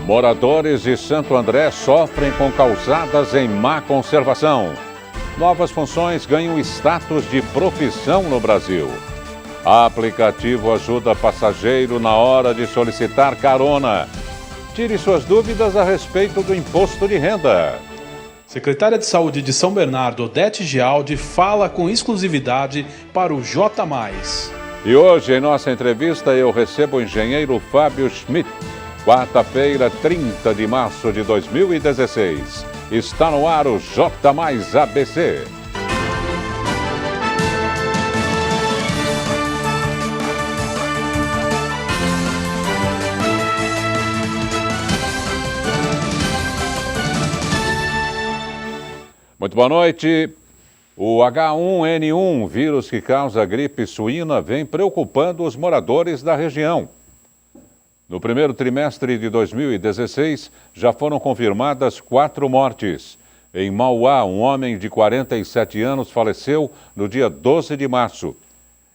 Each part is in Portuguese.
Moradores de Santo André sofrem com calçadas em má conservação. Novas funções ganham status de profissão no Brasil. Aplicativo ajuda passageiro na hora de solicitar carona. Tire suas dúvidas a respeito do imposto de renda. Secretária de Saúde de São Bernardo, Odete Gialdi, fala com exclusividade para o J+. E hoje, em nossa entrevista, eu recebo o engenheiro Fábio Schmidt. Quarta-feira, 30 de março de 2016. Está no ar o J+ ABC. Muito boa noite. O H1N1, vírus que causa gripe suína, vem preocupando os moradores da região. No primeiro trimestre de 2016, já foram confirmadas 4 mortes. Em Mauá, um homem de 47 anos faleceu no dia 12 de março.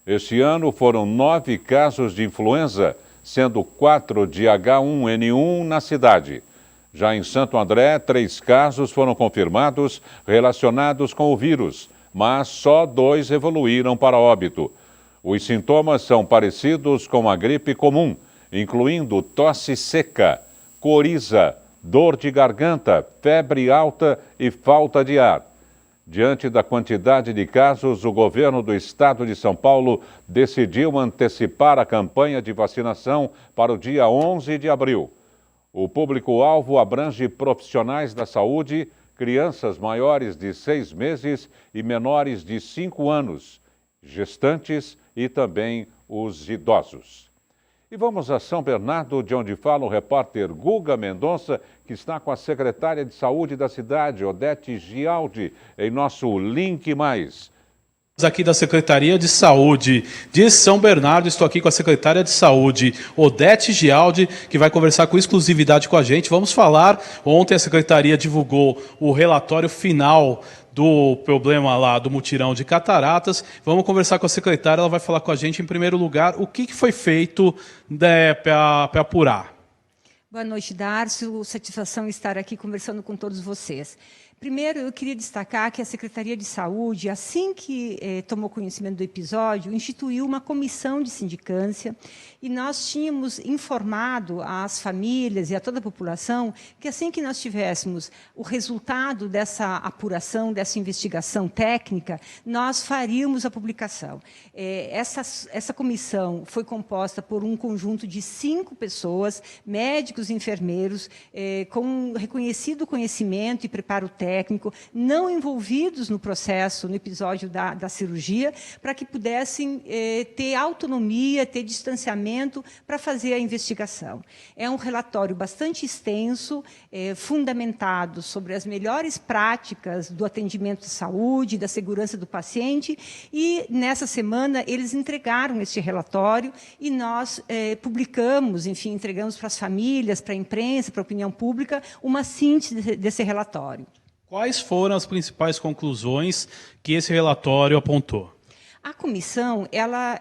Este ano foram 9 casos de influenza, sendo 4 de H1N1 na cidade. Já em Santo André, 3 casos foram confirmados relacionados com o vírus, mas só 2 evoluíram para óbito. Os sintomas são parecidos com a gripe comum, incluindo tosse seca, coriza, dor de garganta, febre alta e falta de ar. Diante da quantidade de casos, o governo do estado de São Paulo decidiu antecipar a campanha de vacinação para o dia 11 de abril. O público-alvo abrange profissionais da saúde, crianças maiores de 6 meses e menores de 5 anos, gestantes e também os idosos. E vamos a São Bernardo, de onde fala o repórter Guga Mendonça, que está com a secretária de saúde da cidade, Odete Gialdi, em nosso Link Mais. Aqui da Secretaria de Saúde de São Bernardo, estou aqui com a secretária de Saúde, Odete Gialdi, que vai conversar com exclusividade com a gente. Vamos falar, ontem a Secretaria divulgou o relatório final do problema lá do mutirão de cataratas. Vamos conversar com a secretária, ela vai falar com a gente, em primeiro lugar, o que foi feito para apurar. Boa noite, Darcio. Satisfação estar aqui conversando com todos vocês. Primeiro, eu queria destacar que a Secretaria de Saúde, assim que tomou conhecimento do episódio, instituiu uma comissão de sindicância e nós tínhamos informado às famílias e a toda a população que assim que nós tivéssemos o resultado dessa apuração, dessa investigação técnica, nós faríamos a publicação. Essa comissão foi composta por um conjunto de 5 pessoas, médicos e enfermeiros, com reconhecido conhecimento e preparo técnico, não envolvidos no processo, no episódio da cirurgia, para que pudessem ter autonomia, ter distanciamento para fazer a investigação. É um relatório bastante extenso, fundamentado sobre as melhores práticas do atendimento de saúde, da segurança do paciente, e nessa semana eles entregaram este relatório e nós publicamos, enfim, entregamos para as famílias, para a imprensa, para a opinião pública, uma síntese desse relatório. Quais foram as principais conclusões que esse relatório apontou? A comissão ela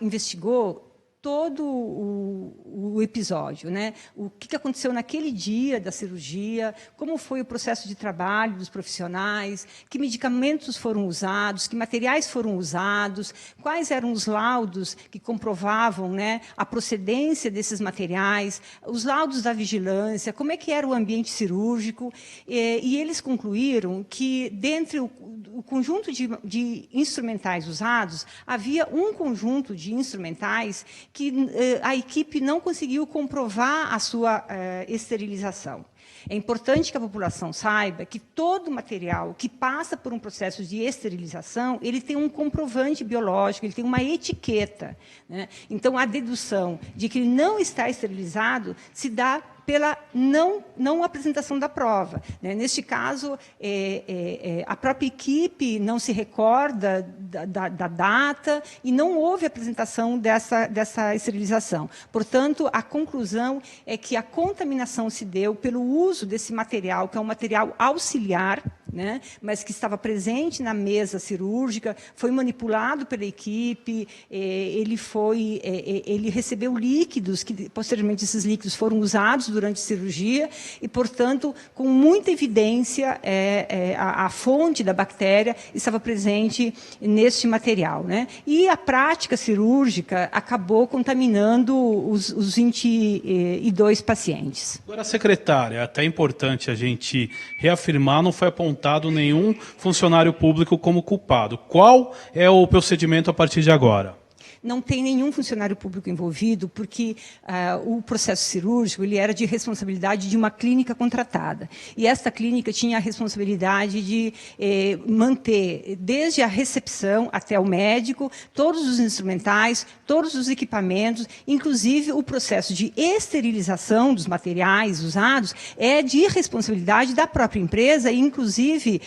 investigou todo o episódio, né? O que aconteceu naquele dia da cirurgia, como foi o processo de trabalho dos profissionais, que medicamentos foram usados, que materiais foram usados, quais eram os laudos que comprovavam, né, a procedência desses materiais, os laudos da vigilância, como é que era o ambiente cirúrgico, e eles concluíram que, dentre o conjunto de instrumentais usados, havia um conjunto de instrumentais que a equipe não conseguiu comprovar a sua esterilização. É importante que a população saiba que todo material que passa por um processo de esterilização, ele tem um comprovante biológico, ele tem uma etiqueta, né? Então, a dedução de que ele não está esterilizado se dá pela não apresentação da prova, né? Neste caso, a própria equipe não se recorda da data e não houve apresentação dessa esterilização. Portanto, a conclusão é que a contaminação se deu pelo uso desse material, que é um material auxiliar, né? Mas que estava presente na mesa cirúrgica, foi manipulado pela equipe, ele recebeu líquidos, que posteriormente esses líquidos foram usados durante a cirurgia e, portanto, com muita evidência, a fonte da bactéria estava presente neste material, né? E a prática cirúrgica acabou contaminando os 22 pacientes. Agora, secretária, é até importante a gente reafirmar, não foi apontado nenhum funcionário público como culpado. Qual é o procedimento a partir de agora? Não tem nenhum funcionário público envolvido, porque o processo cirúrgico ele era de responsabilidade de uma clínica contratada. E esta clínica tinha a responsabilidade de manter, desde a recepção até o médico, todos os instrumentais, todos os equipamentos, inclusive o processo de esterilização dos materiais usados é de responsabilidade da própria empresa, e inclusive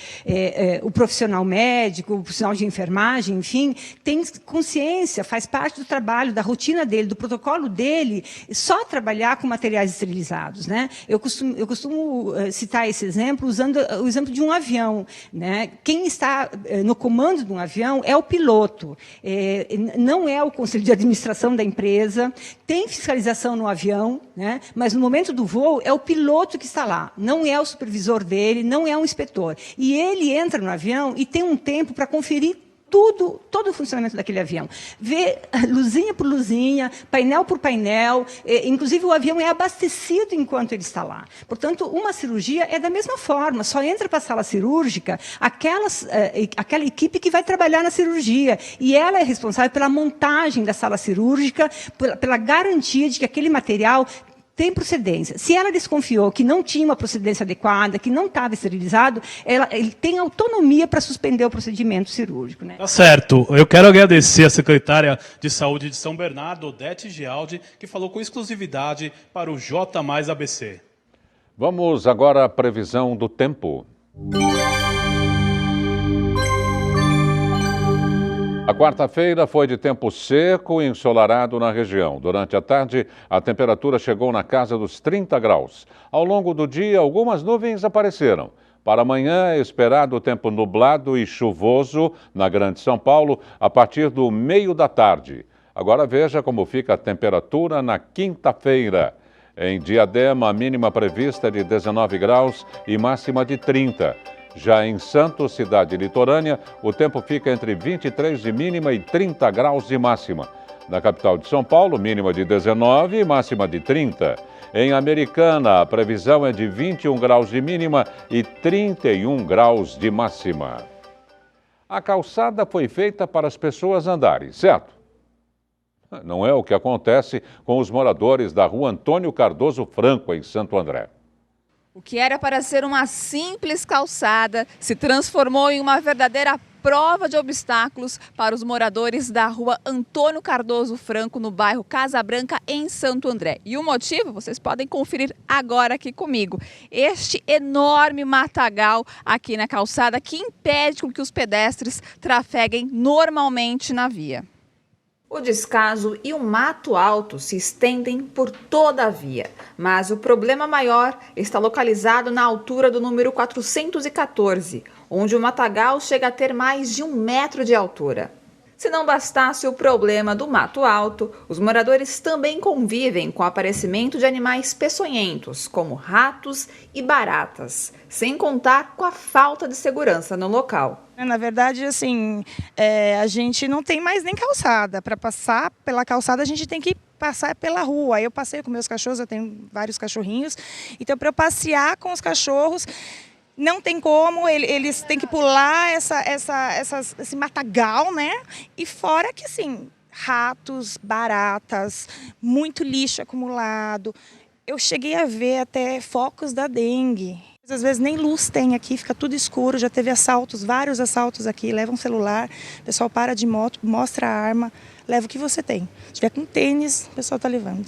o profissional médico, o profissional de enfermagem, enfim, tem consciência, faz parte do trabalho, da rotina dele, do protocolo dele, só trabalhar com materiais esterilizados, né? Eu costumo citar esse exemplo usando o exemplo de um avião, né? Quem está no comando de um avião é o piloto, não é o conselho de administração da empresa, tem fiscalização no avião, né? Mas no momento do voo é o piloto que está lá, não é o supervisor dele, não é um inspetor. E ele entra no avião e tem um tempo para conferir todo o funcionamento daquele avião. Vê luzinha por luzinha, painel por painel, inclusive o avião é abastecido enquanto ele está lá. Portanto, uma cirurgia é da mesma forma, só entra para a sala cirúrgica aquela equipe que vai trabalhar na cirurgia, e ela é responsável pela montagem da sala cirúrgica, pela garantia de que aquele material tem procedência. Se ela desconfiou que não tinha uma procedência adequada, que não estava esterilizado, ele tem autonomia para suspender o procedimento cirúrgico, né? Tá certo. Eu quero agradecer a secretária de Saúde de São Bernardo, Odete Gialdi, que falou com exclusividade para o J mais ABC. Vamos agora à previsão do tempo. A quarta-feira foi de tempo seco e ensolarado na região. Durante a tarde, a temperatura chegou na casa dos 30 graus. Ao longo do dia, algumas nuvens apareceram. Para amanhã, é esperado tempo nublado e chuvoso na Grande São Paulo a partir do meio da tarde. Agora veja como fica a temperatura na quinta-feira. Em Diadema, a mínima prevista é de 19 graus e máxima de 30. Já em Santos, cidade litorânea, o tempo fica entre 23 de mínima e 30 graus de máxima. Na capital de São Paulo, mínima de 19 e máxima de 30. Em Americana, a previsão é de 21 graus de mínima e 31 graus de máxima. A calçada foi feita para as pessoas andarem, certo? Não é o que acontece com os moradores da rua Antônio Cardoso Franco, em Santo André. O que era para ser uma simples calçada se transformou em uma verdadeira prova de obstáculos para os moradores da rua Antônio Cardoso Franco, no bairro Casa Branca, em Santo André. E o motivo vocês podem conferir agora aqui comigo. Este enorme matagal aqui na calçada que impede que os pedestres trafeguem normalmente na via. O descaso e o mato alto se estendem por toda a via, mas o problema maior está localizado na altura do número 414, onde o matagal chega a ter mais de 1 metro de altura. Se não bastasse o problema do mato alto, os moradores também convivem com o aparecimento de animais peçonhentos, como ratos e baratas, sem contar com a falta de segurança no local. Na verdade, assim, a gente não tem mais nem calçada. Para passar pela calçada, a gente tem que passar pela rua. Eu passei com meus cachorros, eu tenho vários cachorrinhos. Então, para eu passear com os cachorros, não tem como, eles têm que pular esse matagal, né? E fora que, assim, ratos, baratas, muito lixo acumulado. Eu cheguei a ver até focos da dengue. Às vezes nem luz tem aqui, fica tudo escuro, já teve assaltos, vários assaltos aqui, leva um celular, o pessoal para de moto, mostra a arma, leva o que você tem. Se tiver com tênis, o pessoal está levando.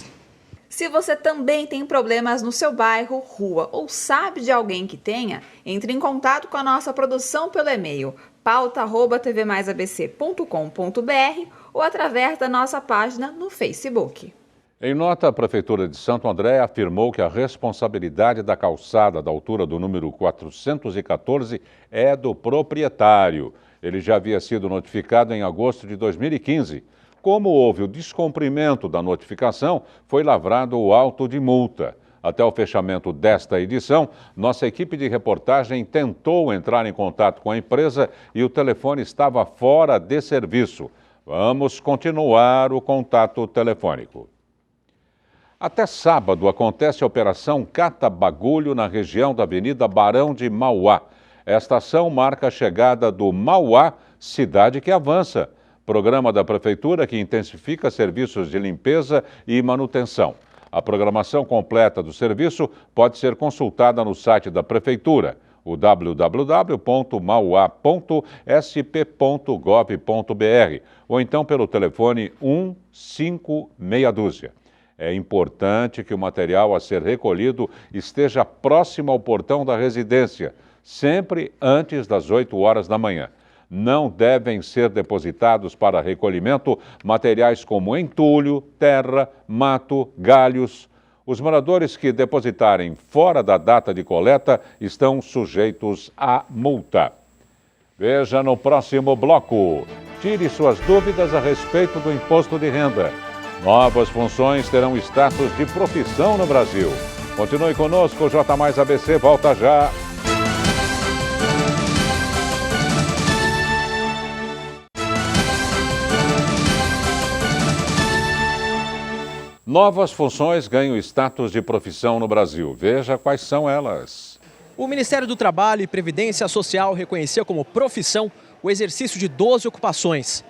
Se você também tem problemas no seu bairro, rua ou sabe de alguém que tenha, entre em contato com a nossa produção pelo e-mail pauta@tvmaisabc.com.br ou através da nossa página no Facebook. Em nota, a Prefeitura de Santo André afirmou que a responsabilidade da calçada da altura do número 414 é do proprietário. Ele já havia sido notificado em agosto de 2015. Como houve o descumprimento da notificação, foi lavrado o auto de multa. Até o fechamento desta edição, nossa equipe de reportagem tentou entrar em contato com a empresa e o telefone estava fora de serviço. Vamos continuar o contato telefônico. Até sábado acontece a Operação Cata Bagulho na região da Avenida Barão de Mauá. Esta ação marca a chegada do Mauá, cidade que avança. Programa da Prefeitura que intensifica serviços de limpeza e manutenção. A programação completa do serviço pode ser consultada no site da Prefeitura, o www.mauá.sp.gov.br, ou então pelo telefone 156. É importante que o material a ser recolhido esteja próximo ao portão da residência, sempre antes das 8 horas da manhã. Não devem ser depositados para recolhimento materiais como entulho, terra, mato, galhos. Os moradores que depositarem fora da data de coleta estão sujeitos a multa. Veja no próximo bloco. Tire suas dúvidas a respeito do imposto de renda. Novas funções terão status de profissão no Brasil. Continue conosco, J Mais ABC volta já. Novas funções ganham status de profissão no Brasil. Veja quais são elas. O Ministério do Trabalho e Previdência Social reconheceu como profissão o exercício de 12 ocupações.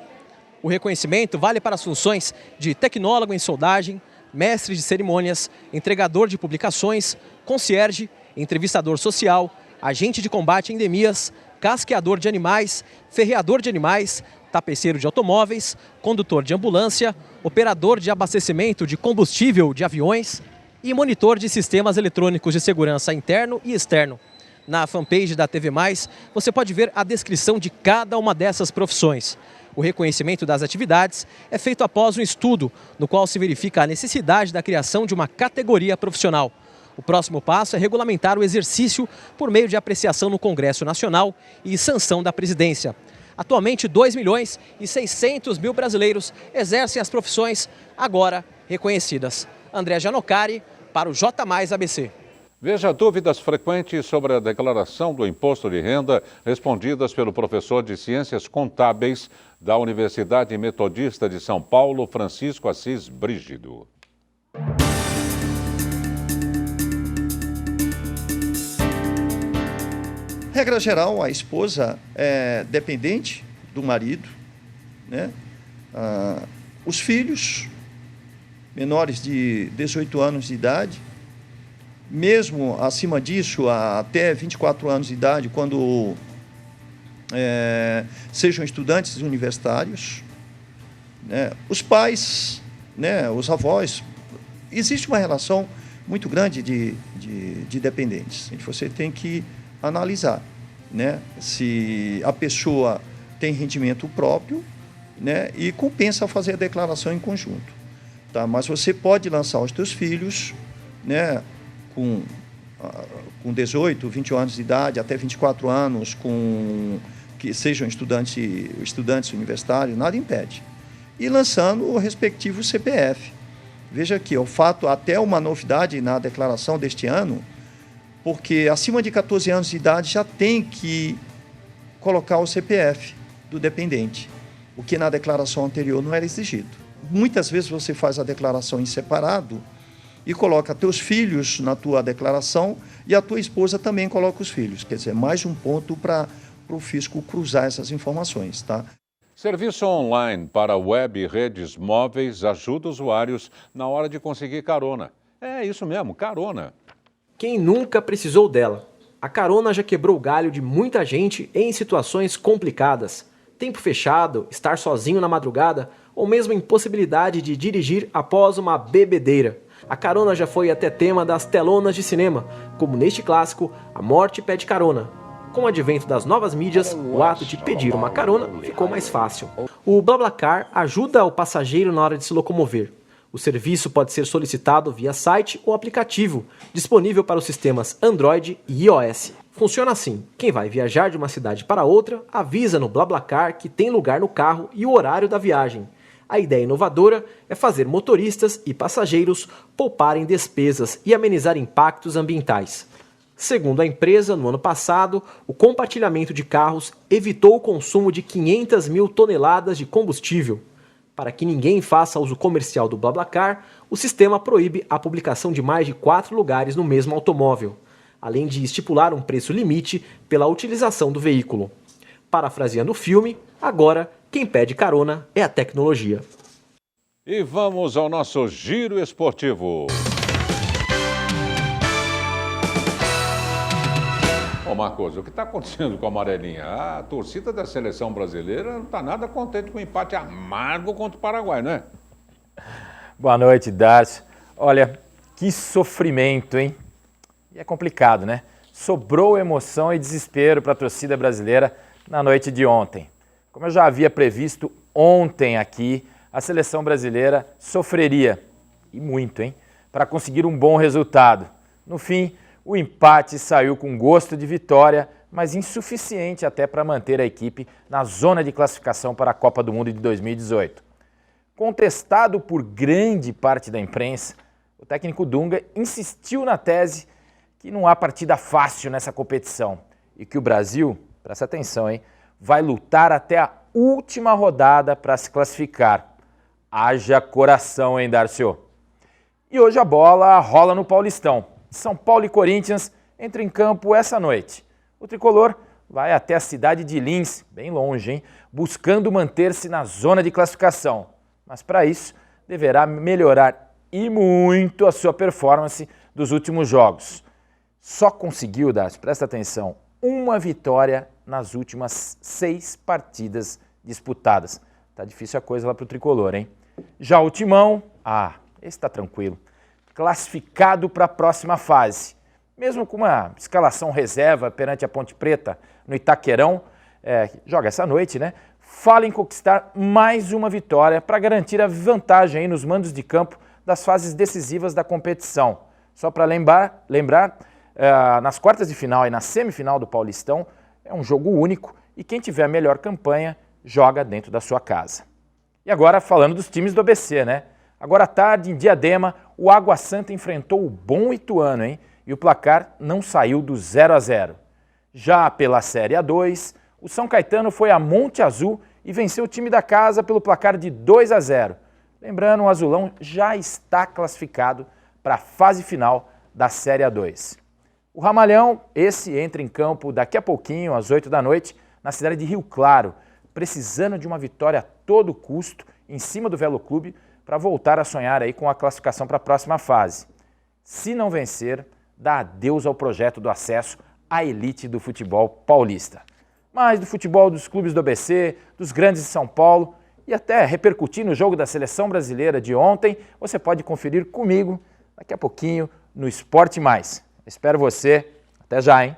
O reconhecimento vale para as funções de tecnólogo em soldagem, mestre de cerimônias, entregador de publicações, concierge, entrevistador social, agente de combate a endemias, casqueador de animais, ferreador de animais, tapeceiro de automóveis, condutor de ambulância, operador de abastecimento de combustível de aviões e monitor de sistemas eletrônicos de segurança interno e externo. Na fanpage da TV+, você pode ver a descrição de cada uma dessas profissões. O reconhecimento das atividades é feito após um estudo, no qual se verifica a necessidade da criação de uma categoria profissional. O próximo passo é regulamentar o exercício por meio de apreciação no Congresso Nacional e sanção da presidência. Atualmente, 2.600.000 brasileiros exercem as profissões agora reconhecidas. André Janocari, para o J Mais ABC. Veja dúvidas frequentes sobre a declaração do imposto de renda respondidas pelo professor de Ciências Contábeis da Universidade Metodista de São Paulo, Francisco Assis Brígido. Regra geral, a esposa é dependente do marido, né? Os filhos menores de 18 anos de idade, mesmo acima disso, até 24 anos de idade, quando sejam estudantes universitários, né? Os pais, né? Os avós, existe uma relação muito grande de dependentes. Você tem que analisar, né? Se a pessoa tem rendimento próprio, né? E compensa fazer a declaração em conjunto. Tá? Mas você pode lançar os teus filhos, né? Com 18, 20 anos de idade, até 24 anos, que sejam estudantes universitários, nada impede. E lançando o respectivo CPF. Veja aqui, o fato, até uma novidade na declaração deste ano, porque acima de 14 anos de idade já tem que colocar o CPF do dependente, o que na declaração anterior não era exigido. Muitas vezes você faz a declaração em separado e coloca teus filhos na tua declaração e a tua esposa também coloca os filhos. Quer dizer, mais um ponto para o fisco cruzar essas informações, tá? Serviço online para web e redes móveis ajuda usuários na hora de conseguir carona. É isso mesmo, carona. Quem nunca precisou dela? A carona já quebrou o galho de muita gente em situações complicadas. Tempo fechado, estar sozinho na madrugada ou mesmo impossibilidade de dirigir após uma bebedeira. A carona já foi até tema das telonas de cinema, como neste clássico, A Morte Pede Carona. Com o advento das novas mídias, o ato de pedir uma carona ficou mais fácil. O BlaBlaCar ajuda o passageiro na hora de se locomover. O serviço pode ser solicitado via site ou aplicativo, disponível para os sistemas Android e iOS. Funciona assim: quem vai viajar de uma cidade para outra avisa no BlaBlaCar que tem lugar no carro e o horário da viagem. A ideia inovadora é fazer motoristas e passageiros pouparem despesas e amenizar impactos ambientais. Segundo a empresa, no ano passado, o compartilhamento de carros evitou o consumo de 500 mil toneladas de combustível. Para que ninguém faça uso comercial do BlaBlaCar, o sistema proíbe a publicação de mais de 4 lugares no mesmo automóvel, além de estipular um preço limite pela utilização do veículo. Parafraseando o filme, agora quem pede carona é a tecnologia. E vamos ao nosso giro esportivo. Ô Marcos, o que está acontecendo com a amarelinha? A torcida da seleção brasileira não está nada contente com o empate amargo contra o Paraguai, não é? Boa noite, Darcy. Olha, que sofrimento, hein? E é complicado, né? Sobrou emoção e desespero para a torcida brasileira na noite de ontem. Como eu já havia previsto ontem aqui, a seleção brasileira sofreria, e muito, hein? Para conseguir um bom resultado. No fim, o empate saiu com gosto de vitória, mas insuficiente até para manter a equipe na zona de classificação para a Copa do Mundo de 2018. Contestado por grande parte da imprensa, o técnico Dunga insistiu na tese que não há partida fácil nessa competição e que o Brasil, presta atenção, hein, vai lutar até a última rodada para se classificar. Haja coração, hein, Darcio? E hoje a bola rola no Paulistão. São Paulo e Corinthians entram em campo essa noite. O tricolor vai até a cidade de Lins, bem longe, hein, buscando manter-se na zona de classificação. Mas para isso, deverá melhorar e muito a sua performance dos últimos jogos. Só conseguiu, Darcy, presta atenção, uma vitória nas últimas 6 partidas disputadas. Tá difícil a coisa lá pro tricolor, hein? Já o Timão, esse tá tranquilo. Classificado para a próxima fase. Mesmo com uma escalação reserva perante a Ponte Preta no Itaquerão, joga essa noite, né? Fala em conquistar mais uma vitória para garantir a vantagem aí nos mandos de campo das fases decisivas da competição. Só para lembrar, nas quartas de final e na semifinal do Paulistão, é um jogo único e quem tiver a melhor campanha joga dentro da sua casa. E agora falando dos times do ABC, né? Agora à tarde, em Diadema, o Água Santa enfrentou o bom Ituano, hein? E o placar não saiu do 0-0. Já pela Série A2, o São Caetano foi a Monte Azul e venceu o time da casa pelo placar de 2-0. Lembrando, o Azulão já está classificado para a fase final da Série A2. O Ramalhão, esse entra em campo daqui a pouquinho, às 8 da noite, na cidade de Rio Claro, precisando de uma vitória a todo custo em cima do Velo Clube para voltar a sonhar aí com a classificação para a próxima fase. Se não vencer, dá adeus ao projeto do acesso à elite do futebol paulista. Mas do futebol dos clubes do ABC, dos grandes de São Paulo e até repercutir no jogo da seleção brasileira de ontem, você pode conferir comigo daqui a pouquinho no Esporte Mais. Espero você. Até já, hein?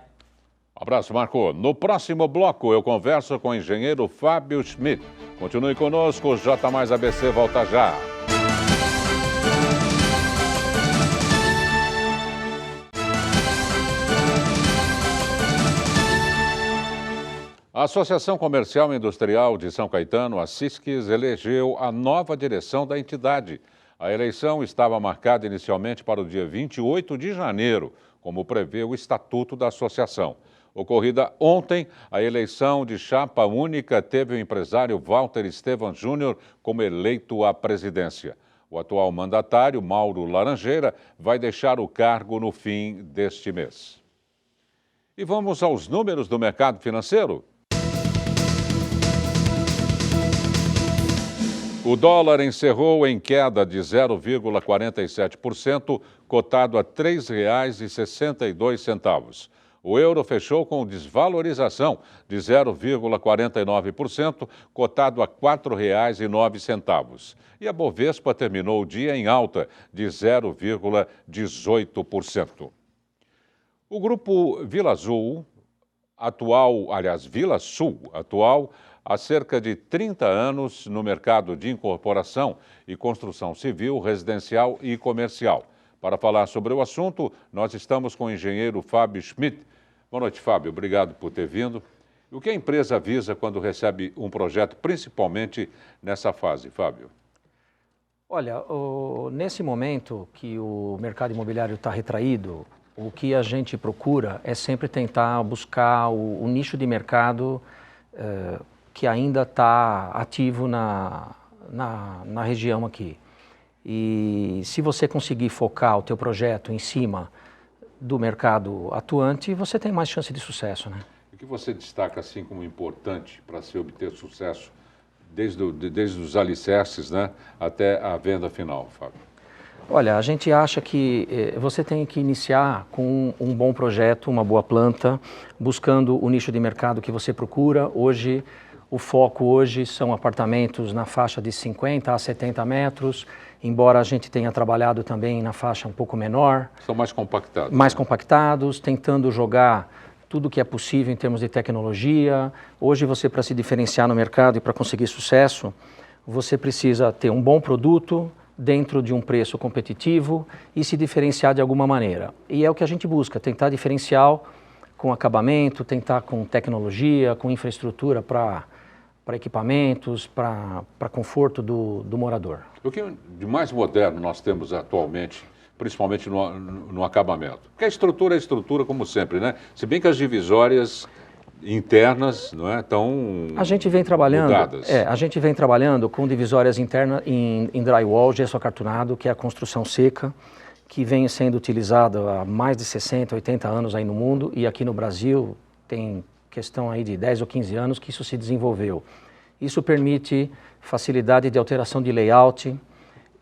Abraço, Marco. No próximo bloco eu converso com o engenheiro Fábio Schmidt. Continue conosco, o J Mais ABC volta já. A Associação Comercial e Industrial de São Caetano, a SISCS, elegeu a nova direção da entidade. A eleição estava marcada inicialmente para o dia 28 de janeiro, como prevê o Estatuto da Associação. Ocorrida ontem, a eleição de chapa única teve o empresário Walter Estevam Júnior como eleito à presidência. O atual mandatário, Mauro Laranjeira, vai deixar o cargo no fim deste mês. E vamos aos números do mercado financeiro? O dólar encerrou em queda de 0,47%, cotado a R$ 3,62. O euro fechou com desvalorização de 0,49%, cotado a R$ 4,09. E a Bovespa terminou o dia em alta de 0,18%. O grupo Vila Sul, atual há cerca de 30 anos no mercado de incorporação e construção civil, residencial e comercial. Para falar sobre o assunto, nós estamos com o engenheiro Fábio Schmidt. Boa noite, Fábio. Obrigado por ter vindo. O que a empresa visa quando recebe um projeto, principalmente nessa fase, Fábio? Olha, nesse momento que o mercado imobiliário está retraído, o que a gente procura é sempre tentar buscar o nicho de mercado que ainda está ativo na região aqui. E se você conseguir focar o teu projeto em cima do mercado atuante, você tem mais chance de sucesso, né? O que você destaca assim como importante para se obter sucesso, desde os alicerces, né, até a venda final, Fábio? Olha, a gente acha que você tem que iniciar com um bom projeto, uma boa planta, buscando o nicho de mercado que você procura. Hoje, o foco hoje são apartamentos na faixa de 50 a 70 metros, embora a gente tenha trabalhado também na faixa um pouco menor. São mais compactados. Mais compactados, tentando jogar tudo que é possível em termos de tecnologia. Hoje você, para se diferenciar no mercado e para conseguir sucesso, você precisa ter um bom produto dentro de um preço competitivo e se diferenciar de alguma maneira. E é o que a gente busca, tentar diferencial com acabamento, tentar com tecnologia, com infraestrutura para equipamentos, para conforto do morador. O que de mais moderno nós temos atualmente, principalmente no acabamento? Porque a estrutura é estrutura, como sempre, né? Se bem que as divisórias internas não é, estão a gente vem trabalhando, mudadas. A gente vem trabalhando com divisórias internas em drywall, gesso acartonado, que é a construção seca, que vem sendo utilizada há mais de 60, 80 anos aí no mundo, e aqui no Brasil tem questão aí de 10 ou 15 anos que isso se desenvolveu. Isso permite facilidade de alteração de layout.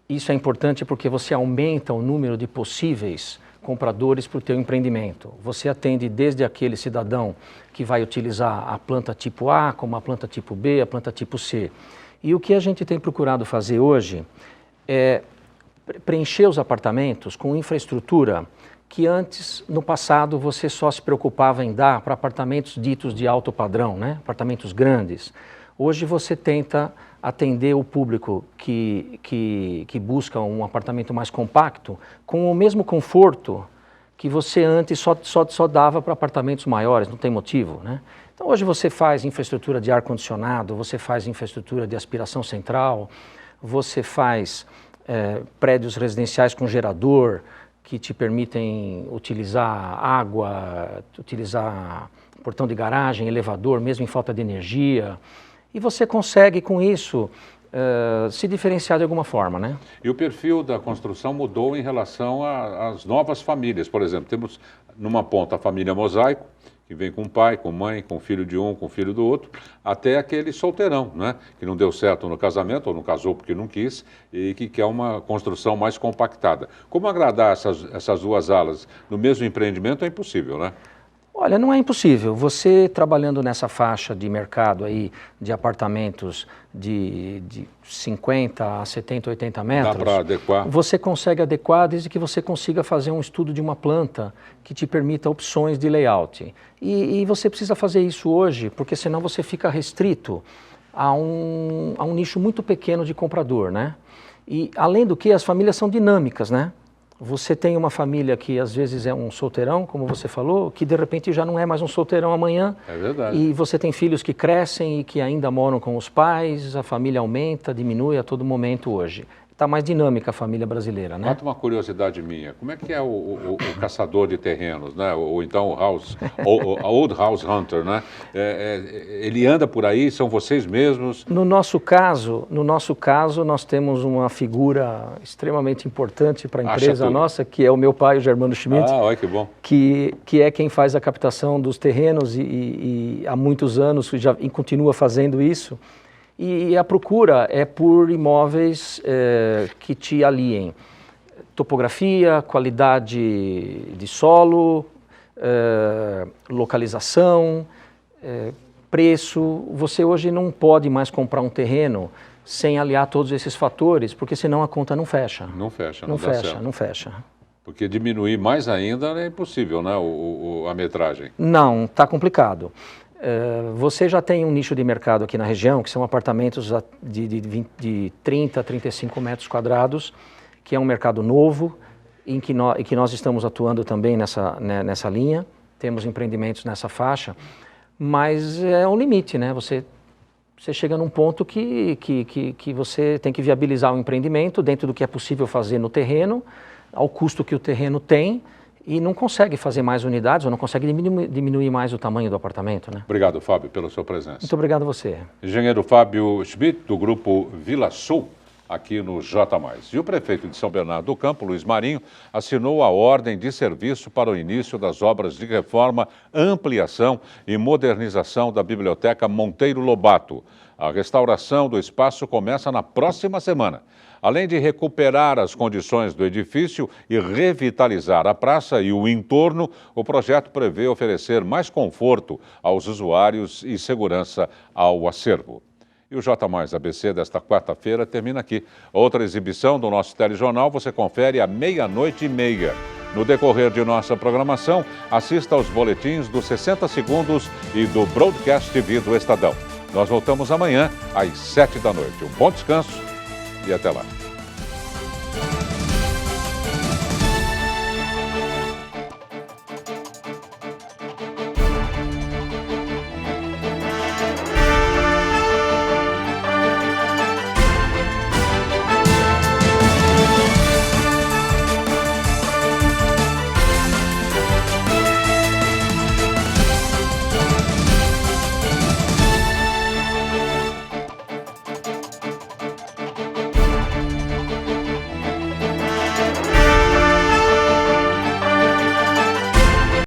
Isso é importante porque você aumenta o número de possíveis compradores para o teu empreendimento. Você atende desde aquele cidadão que vai utilizar a planta tipo A, como a planta tipo B, a planta tipo C. E o que a gente tem procurado fazer hoje é preencher os apartamentos com infraestrutura que antes, no passado, você só se preocupava em dar para apartamentos ditos de alto padrão, né? Apartamentos grandes. Hoje você tenta atender o público que busca um apartamento mais compacto com o mesmo conforto que você antes só dava para apartamentos maiores, não tem motivo, né? Então hoje você faz infraestrutura de ar-condicionado, você faz infraestrutura de aspiração central, você faz prédios residenciais com gerador, que te permitem utilizar água, utilizar portão de garagem, elevador, mesmo em falta de energia. E você consegue, com isso, se diferenciar de alguma forma, né? E o perfil da construção mudou em relação às novas famílias. Por exemplo, temos numa ponta a família mosaico, que vem com pai, com mãe, com filho de um, com filho do outro, até aquele solteirão, né? Que não deu certo no casamento, ou não casou porque não quis, e que quer uma construção mais compactada. Como agradar essas duas alas no mesmo empreendimento é impossível, né? Olha, não é impossível. Você trabalhando nessa faixa de mercado aí de apartamentos de 50 a 70, 80 metros, dá para adequar? Você consegue adequar desde que você consiga fazer um estudo de uma planta que te permita opções de layout. E você precisa fazer isso hoje, porque senão você fica restrito a um nicho muito pequeno de comprador, né? E além do que, as famílias são dinâmicas, né? Você tem uma família que às vezes é um solteirão, como você falou, que de repente já não é mais um solteirão amanhã. É verdade. E você tem filhos que crescem e que ainda moram com os pais, a família aumenta, diminui a todo momento hoje. Está mais dinâmica a família brasileira, né? Mata uma curiosidade minha. Como é que é o caçador de terrenos, né? Ou então o Old House Hunter, né? Ele anda por aí, são vocês mesmos? No nosso caso, nós temos uma figura extremamente importante para a empresa nossa, que é o meu pai, o Germano Schmidt. Ah, olha que bom. Que é quem faz a captação dos terrenos e há muitos anos já continua fazendo isso. E a procura é por imóveis que te aliem topografia, qualidade de solo, localização, preço. Você hoje não pode mais comprar um terreno sem aliar todos esses fatores, porque senão a conta não fecha. Não fecha, não dá fecha, certo. não fecha. Porque diminuir mais ainda é impossível, né, a metragem. Não, está complicado. Você já tem um nicho de mercado aqui na região, que são apartamentos de 30 a 35 metros quadrados, que é um mercado novo, em que nós estamos atuando também nessa linha, temos empreendimentos nessa faixa, mas é um limite, né? Você chega num ponto que você tem que viabilizar o empreendimento dentro do que é possível fazer no terreno, ao custo que o terreno tem, e não consegue fazer mais unidades, ou não consegue diminuir mais o tamanho do apartamento, né? Obrigado, Fábio, pela sua presença. Muito obrigado a você. Engenheiro Fábio Schmidt, do Grupo Vila Sul, aqui no J+. E o prefeito de São Bernardo do Campo, Luiz Marinho, assinou a ordem de serviço para o início das obras de reforma, ampliação e modernização da Biblioteca Monteiro Lobato. A restauração do espaço começa na próxima semana. Além de recuperar as condições do edifício e revitalizar a praça e o entorno, o projeto prevê oferecer mais conforto aos usuários e segurança ao acervo. E o J+ ABC desta quarta-feira termina aqui. Outra exibição do nosso telejornal você confere à 00:30. No decorrer de nossa programação, assista aos boletins dos 60 segundos e do Broadcast TV do Estadão. Nós voltamos amanhã às 7 da noite. Um bom descanso e até lá.